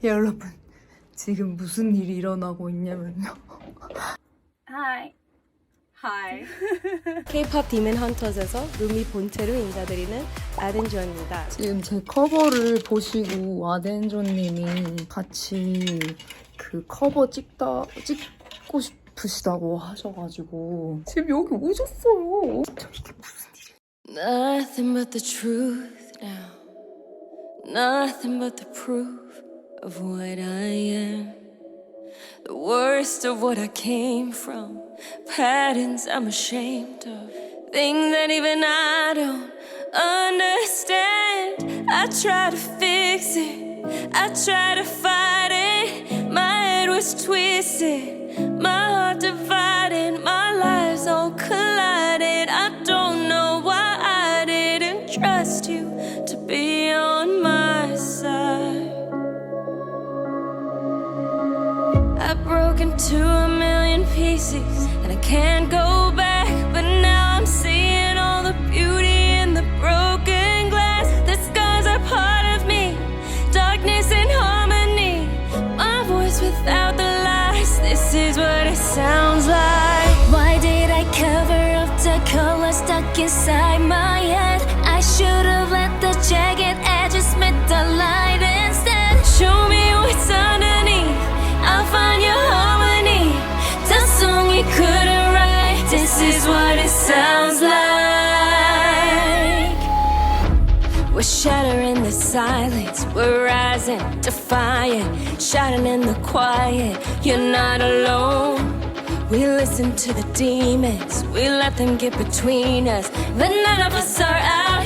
여러분, 지금 무슨 일이 일어나고 있냐면요. Hi. Hi. 케이팝데몬헌터스에서 루미 본체로 인사드리는 아든 조입니다. 지금 제 커버를 보시고 와덴조님이 같이 그 커버 찍고 싶으시다고 하셔가지고 지금 여기 오셨어요. 진짜 이게 무슨 일이야? Nothing but the truth now. Nothing but the proof of what I am. The worst of what I came from. Patterns I'm ashamed of. Things that even I don't understand. I try to fix it. I try to fight it. My head was twisted. My heart divided. My lives all collided. I don't know why I didn't trust you to be on my side. I broke into a million pieces and I can't go back. But now I'm seeing all the beauty in the broken glass. The scars are part of me, darkness and harmony. My voice without the lies. This is what it sounds like. Why did I cover up the color stuck inside my head? I should have let the jagged edges meet the light instead. Show me what's underneath, I'll find your harmony. The song you couldn't write. This is what it sounds like. We're shattering the silence. We're rising, defiant, shouting in the quiet. You're not alone. We listen to the demons. We let them get between us, but none of us are out